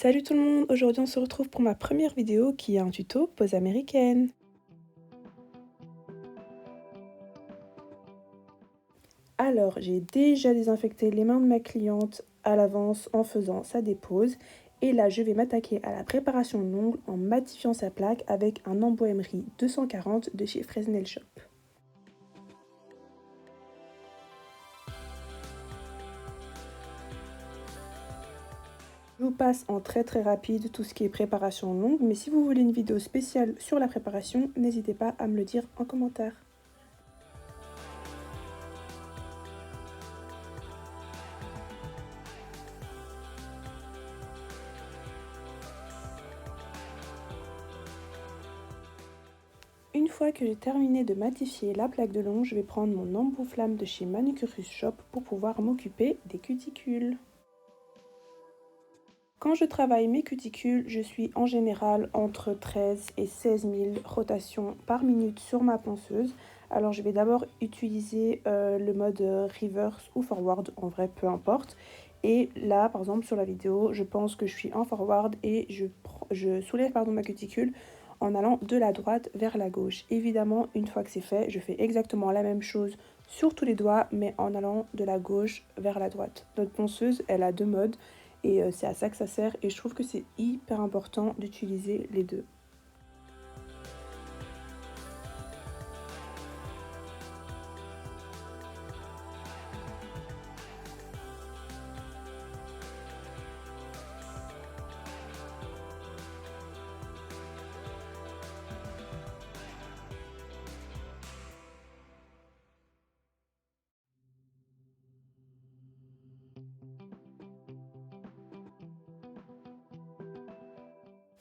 Salut tout le monde, aujourd'hui on se retrouve pour ma première vidéo qui est un tuto pose américaine. Alors j'ai déjà désinfecté les mains de ma cliente à l'avance en faisant sa dépose et là je vais m'attaquer à la préparation de l'ongle en matifiant sa plaque avec un embout Emery 240 de chez Fresnel Shop. Je vous passe en très rapide tout ce qui est préparation longue, mais si vous voulez une vidéo spéciale sur la préparation, n'hésitez pas à me le dire en commentaire. Une fois que j'ai terminé de matifier la plaque de l'ongle, je vais prendre mon embout flamme de chez Manucurus Shop pour pouvoir m'occuper des cuticules. Quand je travaille mes cuticules, je suis en général entre 13 et 16 000 rotations par minute sur ma ponceuse. Alors je vais d'abord utiliser le mode reverse ou forward, en vrai peu importe. Et là par exemple sur la vidéo, je pense que je suis en forward et je soulève ma cuticule en allant de la droite vers la gauche. Évidemment, une fois que c'est fait, je fais exactement la même chose sur tous les doigts, mais en allant de la gauche vers la droite. Notre ponceuse, elle a deux modes. Et c'est à ça que ça sert et je trouve que c'est hyper important d'utiliser les deux.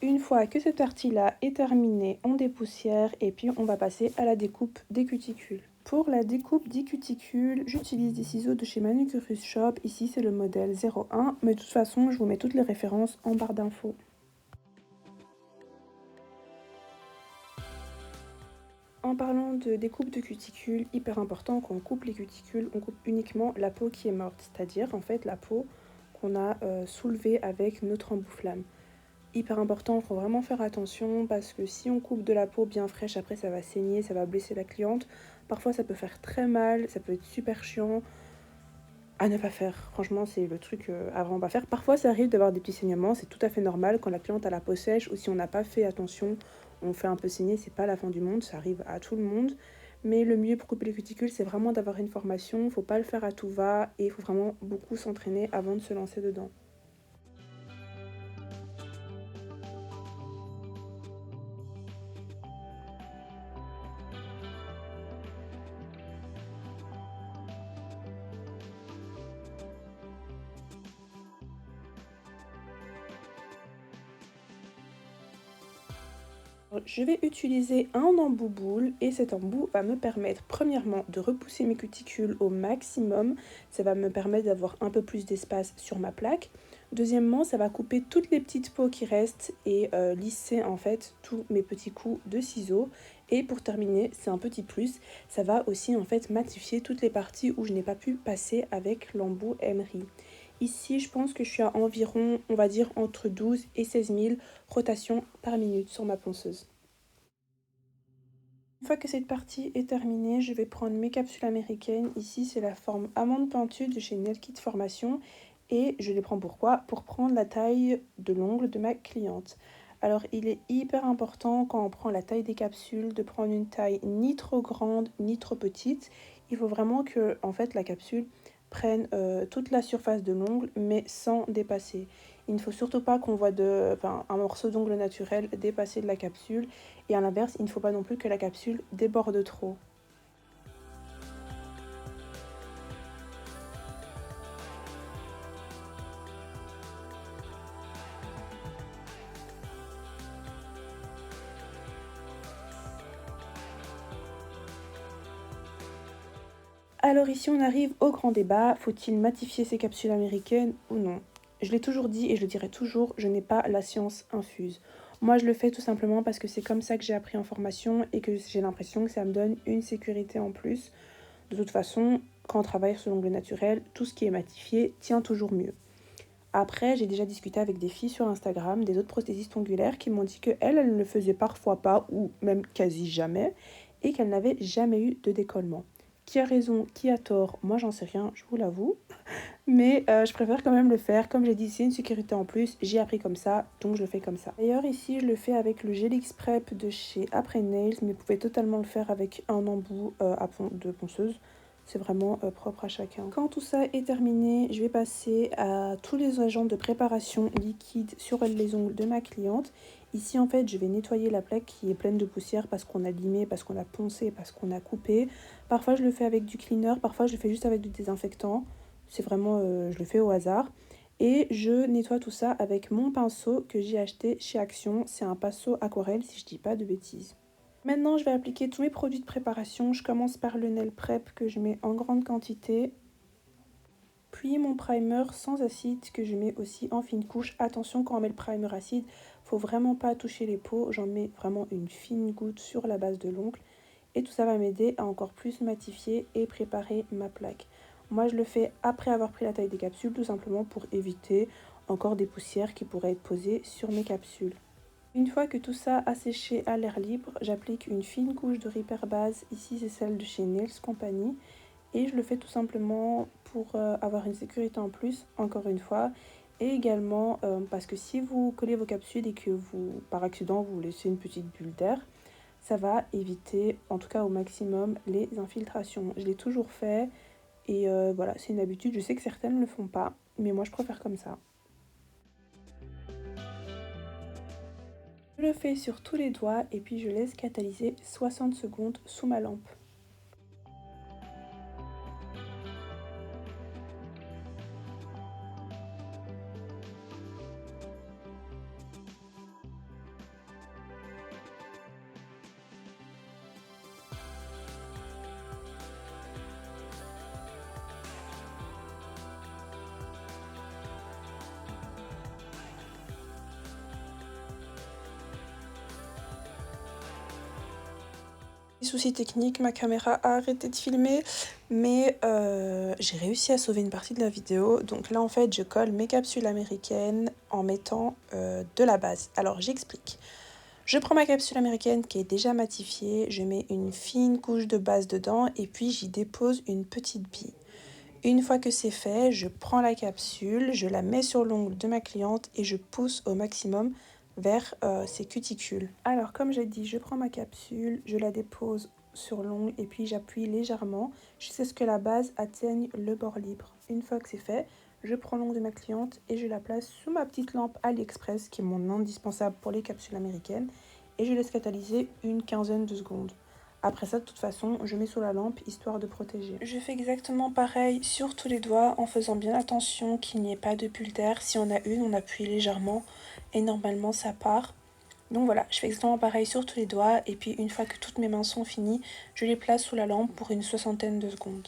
Une fois que cette partie-là est terminée, on dépoussière et puis on va passer à la découpe des cuticules. Pour la découpe des cuticules, j'utilise des ciseaux de chez Manucurus Shop. Ici, c'est le modèle 01, mais de toute façon, je vous mets toutes les références en barre d'infos. En parlant de découpe de cuticules, hyper important, quand on coupe les cuticules, on coupe uniquement la peau qui est morte, c'est-à-dire en fait la peau qu'on a soulevée avec notre embout flamme. Hyper important, il faut vraiment faire attention parce que si on coupe de la peau bien fraîche, après ça va saigner, ça va blesser la cliente. Parfois ça peut faire très mal, ça peut être super chiant à ne pas faire. Franchement, c'est le truc à vraiment pas faire. Parfois ça arrive d'avoir des petits saignements, c'est tout à fait normal quand la cliente a la peau sèche ou si on n'a pas fait attention, on fait un peu saigner, c'est pas la fin du monde, ça arrive à tout le monde. Mais le mieux pour couper les cuticules, c'est vraiment d'avoir une formation, faut pas le faire à tout va et il faut vraiment beaucoup s'entraîner avant de se lancer dedans. Je vais utiliser un embout boule et cet embout va me permettre premièrement de repousser mes cuticules au maximum. Ça va me permettre d'avoir un peu plus d'espace sur ma plaque. Deuxièmement, ça va couper toutes les petites peaux qui restent et lisser en fait tous mes petits coups de ciseaux. Et pour terminer, c'est un petit plus, ça va aussi en fait matifier toutes les parties où je n'ai pas pu passer avec l'embout Emery. Ici, je pense que je suis à environ, on va dire, entre 12 et 16 000 rotations par minute sur ma ponceuse. Une fois que cette partie est terminée, je vais prendre mes capsules américaines. Ici, c'est la forme amande pentue de chez Nail Kit Formation. Et je les prends pourquoi? Pour prendre la taille de l'ongle de ma cliente. Alors, il est hyper important quand on prend la taille des capsules de prendre une taille ni trop grande ni trop petite. Il faut vraiment que en fait, la capsule prenne toute la surface de l'ongle mais sans dépasser. Il ne faut surtout pas qu'on voit un morceau d'ongle naturel dépasser de la capsule et à l'inverse, il ne faut pas non plus que la capsule déborde trop. Alors ici on arrive au grand débat, faut-il matifier ces capsules américaines ou non? Je l'ai toujours dit et je le dirai toujours, je n'ai pas la science infuse. Moi je le fais tout simplement parce que c'est comme ça que j'ai appris en formation et que j'ai l'impression que ça me donne une sécurité en plus. De toute façon, quand on travaille sur l'ongle naturel, tout ce qui est matifié tient toujours mieux. Après, j'ai déjà discuté avec des filles sur Instagram, des autres prothésistes ongulaires, qui m'ont dit qu'elles ne le faisaient parfois pas, ou même quasi jamais, et qu'elles n'avaient jamais eu de décollement. Qui a raison, qui a tort, moi j'en sais rien, je vous l'avoue. Mais je préfère quand même le faire. Comme j'ai dit, c'est une sécurité en plus. J'ai appris comme ça, donc je le fais comme ça. D'ailleurs, ici, je le fais avec le gel X-Prep de chez Après Nails, mais vous pouvez totalement le faire avec un embout de ponceuse. C'est vraiment propre à chacun. Quand tout ça est terminé, je vais passer à tous les agents de préparation liquide sur les ongles de ma cliente. Ici, en fait, je vais nettoyer la plaque qui est pleine de poussière parce qu'on a limé, parce qu'on a poncé, parce qu'on a coupé. Parfois, je le fais avec du cleaner, parfois, je le fais juste avec du désinfectant. C'est vraiment, je le fais au hasard. Et je nettoie tout ça avec mon pinceau que j'ai acheté chez Action. C'est un pinceau aquarelle si je dis pas de bêtises. Maintenant, je vais appliquer tous mes produits de préparation. Je commence par le Nail Prep que je mets en grande quantité. Puis mon primer sans acide que je mets aussi en fine couche. Attention, quand on met le primer acide, faut vraiment pas toucher les peaux. J'en mets vraiment une fine goutte sur la base de l'ongle. Et tout ça va m'aider à encore plus matifier et préparer ma plaque. Moi, je le fais après avoir pris la taille des capsules, tout simplement pour éviter encore des poussières qui pourraient être posées sur mes capsules. Une fois que tout ça a séché à l'air libre, j'applique une fine couche de Repair Base. Ici, c'est celle de chez Nails Company. Et je le fais tout simplement pour avoir une sécurité en plus, encore une fois. Et également parce que si vous collez vos capsules et que vous, par accident, vous laissez une petite bulle d'air, ça va éviter, en tout cas au maximum, les infiltrations. Je l'ai toujours fait et voilà, c'est une habitude. Je sais que certaines ne le font pas, mais moi je préfère comme ça. Je le fais sur tous les doigts et puis je laisse catalyser 60 secondes sous ma lampe. Souci technique, ma caméra a arrêté de filmer, mais j'ai réussi à sauver une partie de la vidéo. Donc là, en fait, je colle mes capsules américaines en mettant de la base. Alors, j'explique. Je prends ma capsule américaine qui est déjà matifiée, je mets une fine couche de base dedans et puis j'y dépose une petite bille. Une fois que c'est fait, je prends la capsule, je la mets sur l'ongle de ma cliente et je pousse au maximum vers ses cuticules. Alors comme j'ai dit, je prends ma capsule, je la dépose sur l'ongle et puis j'appuie légèrement jusqu'à ce que la base atteigne le bord libre. Une fois que c'est fait, je prends l'ongle de ma cliente et je la place sous ma petite lampe AliExpress qui est mon indispensable pour les capsules américaines et je laisse catalyser une quinzaine de secondes. Après ça, de toute façon, je mets sous la lampe histoire de protéger. Je fais exactement pareil sur tous les doigts en faisant bien attention qu'il n'y ait pas de bulle d'air. Si on a une, on appuie légèrement et normalement ça part. Donc voilà, je fais exactement pareil sur tous les doigts et puis une fois que toutes mes mains sont finies, je les place sous la lampe pour une soixantaine de secondes.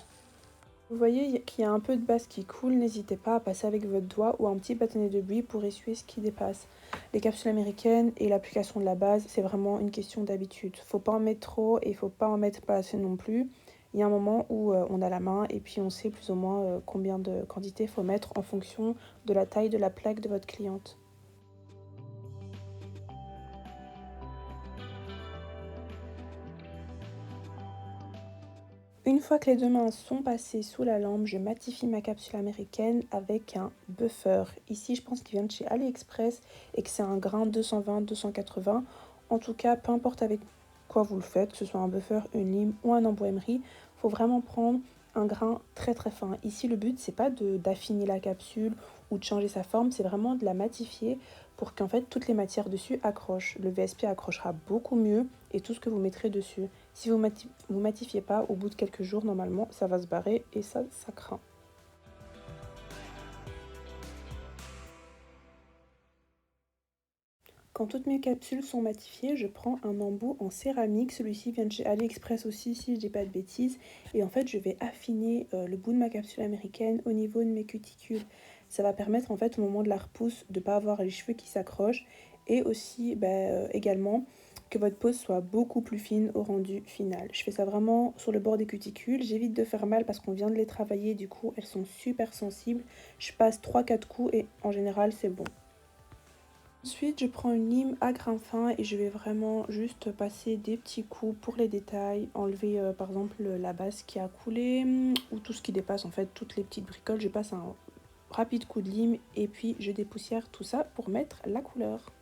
Vous voyez qu'il y a un peu de base qui coule, n'hésitez pas à passer avec votre doigt ou un petit bâtonnet de buis pour essuyer ce qui dépasse. Les capsules américaines et l'application de la base, c'est vraiment une question d'habitude. Faut pas en mettre trop et faut pas en mettre pas assez non plus. Il y a un moment où on a la main et puis on sait plus ou moins combien de quantité faut mettre en fonction de la taille de la plaque de votre cliente. Une fois que les deux mains sont passées sous la lampe, je matifie ma capsule américaine avec un buffer. Ici, je pense qu'il vient de chez AliExpress et que c'est un grain 220-280. En tout cas, peu importe avec quoi vous le faites, que ce soit un buffer, une lime ou un embout emery, il faut vraiment prendre un grain très très fin. Ici, le but, c'est pas d'affiner la capsule ou de changer sa forme, c'est vraiment de la matifier pour qu'en fait toutes les matières dessus accrochent. Le VSP accrochera beaucoup mieux et tout ce que vous mettrez dessus. Si vous matifiez pas, au bout de quelques jours, normalement, ça va se barrer et ça craint. Quand toutes mes capsules sont matifiées, je prends un embout en céramique. Celui-ci vient de chez AliExpress aussi, si je dis pas de bêtises. Et en fait, je vais affiner le bout de ma capsule américaine au niveau de mes cuticules. Ça va permettre en fait au moment de la repousse de ne pas avoir les cheveux qui s'accrochent. Et aussi également que votre pose soit beaucoup plus fine au rendu final. Je fais ça vraiment sur le bord des cuticules. J'évite de faire mal parce qu'on vient de les travailler, du coup elles sont super sensibles. Je passe 3-4 coups et en général c'est bon. Ensuite, je prends une lime à grain fin et je vais vraiment juste passer des petits coups pour les détails, enlever par exemple la base qui a coulé ou tout ce qui dépasse en fait, toutes les petites bricoles. Je passe un rapide coup de lime et puis je dépoussière tout ça pour mettre la couleur.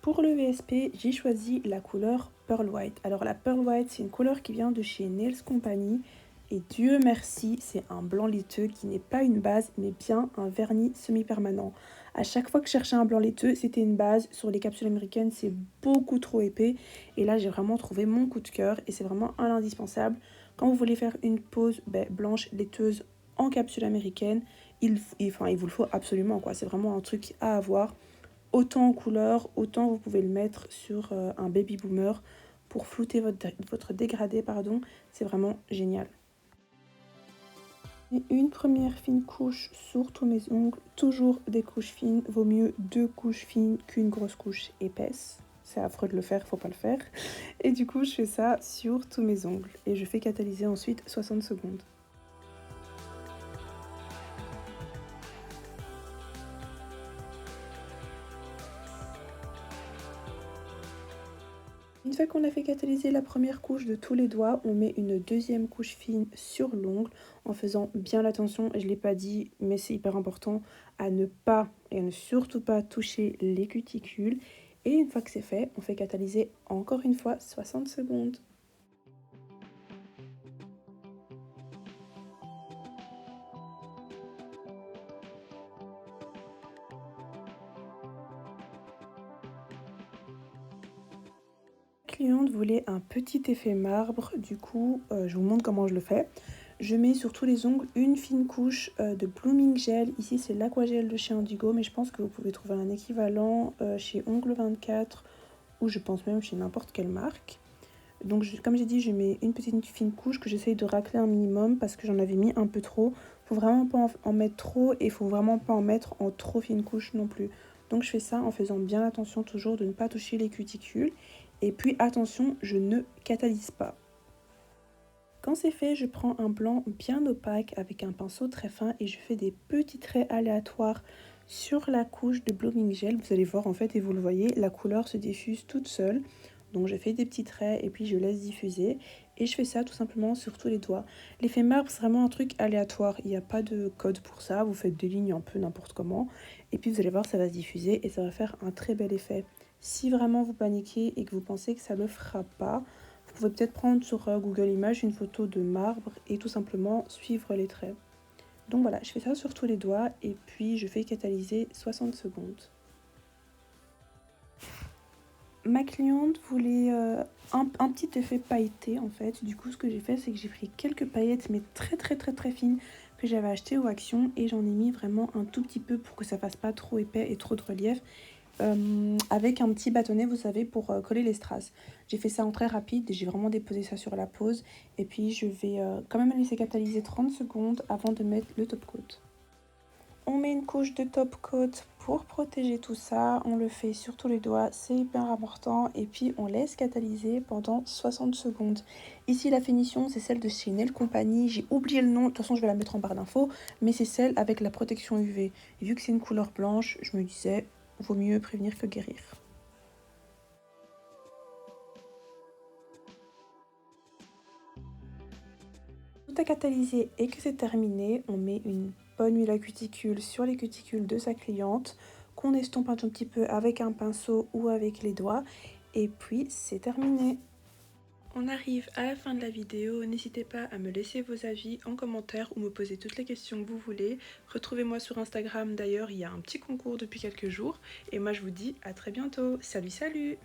Pour le VSP, j'ai choisi la couleur Pearl White. Alors la Pearl White, c'est une couleur qui vient de chez Nails Company. Et Dieu merci, c'est un blanc laiteux qui n'est pas une base, mais bien un vernis semi-permanent. À chaque fois que je cherchais un blanc laiteux, c'était une base. Sur les capsules américaines, c'est beaucoup trop épais. Et là, j'ai vraiment trouvé mon coup de cœur et c'est vraiment un indispensable. Quand vous voulez faire une pose blanche laiteuse en capsule américaine, il vous le faut absolument, quoi. C'est vraiment un truc à avoir. Autant en couleur, autant vous pouvez le mettre sur un baby boomer pour flouter votre dégradé, pardon. C'est vraiment génial. Et une première fine couche sur tous mes ongles, toujours des couches fines, vaut mieux 2 couches fines qu'une grosse couche épaisse. C'est affreux de le faire, faut pas le faire. Et du coup, je fais ça sur tous mes ongles et je fais catalyser ensuite 60 secondes. Une fois qu'on a fait catalyser la première couche de tous les doigts, on met une deuxième couche fine sur l'ongle en faisant bien attention, je ne l'ai pas dit, mais c'est hyper important, à ne pas et à ne surtout pas toucher les cuticules. Et une fois que c'est fait, on fait catalyser encore une fois 60 secondes. La cliente voulait un petit effet marbre, du coup je vous montre comment je le fais. Je mets sur tous les ongles une fine couche de Blooming Gel. Ici c'est l'Aquagel de chez Indigo, mais je pense que vous pouvez trouver un équivalent chez Ongle 24 ou je pense même chez n'importe quelle marque. Donc comme j'ai dit, je mets une petite fine couche que j'essaye de racler un minimum parce que j'en avais mis un peu trop. Faut vraiment pas en mettre trop et faut vraiment pas en mettre en trop fine couche non plus. Donc je fais ça en faisant bien attention toujours de ne pas toucher les cuticules. Et puis attention, je ne catalyse pas. Quand c'est fait, je prends un blanc bien opaque avec un pinceau très fin et je fais des petits traits aléatoires sur la couche de Blooming Gel. Vous allez voir en fait, et vous le voyez, la couleur se diffuse toute seule. Donc je fais des petits traits et puis je laisse diffuser. Et je fais ça tout simplement sur tous les doigts. L'effet marbre, c'est vraiment un truc aléatoire. Il n'y a pas de code pour ça. Vous faites des lignes un peu n'importe comment. Et puis vous allez voir, ça va se diffuser et ça va faire un très bel effet. Si vraiment vous paniquez et que vous pensez que ça ne le fera pas, vous pouvez peut-être prendre sur Google Images une photo de marbre et tout simplement suivre les traits. Donc voilà, je fais ça sur tous les doigts et puis je fais catalyser 60 secondes. Ma cliente voulait un petit effet pailleté en fait. Du coup, ce que j'ai fait, c'est que j'ai pris quelques paillettes, mais très fines, que j'avais achetées au Action et j'en ai mis vraiment un tout petit peu pour que ça fasse pas trop épais et trop de relief. Avec un petit bâtonnet, vous savez, pour coller les strass. J'ai fait ça en très rapide, j'ai vraiment déposé ça sur la pose. Et puis je vais quand même laisser catalyser 30 secondes avant de mettre le top coat. On met une couche de top coat pour protéger tout ça. On le fait sur tous les doigts, c'est hyper important. Et puis on laisse catalyser pendant 60 secondes. Ici la finition, c'est celle de chez Nail Company. J'ai oublié le nom, de toute façon je vais la mettre en barre d'infos. Mais c'est celle avec la protection UV. Et vu que c'est une couleur blanche, je me disais, vaut mieux prévenir que guérir. Tout a catalysé et que c'est terminé, on met une bonne huile à cuticule sur les cuticules de sa cliente, qu'on estompe un tout petit peu avec un pinceau ou avec les doigts, et puis c'est terminé. On arrive à la fin de la vidéo, n'hésitez pas à me laisser vos avis en commentaire ou me poser toutes les questions que vous voulez. Retrouvez-moi sur Instagram d'ailleurs, il y a un petit concours depuis quelques jours, et moi je vous dis à très bientôt. Salut salut!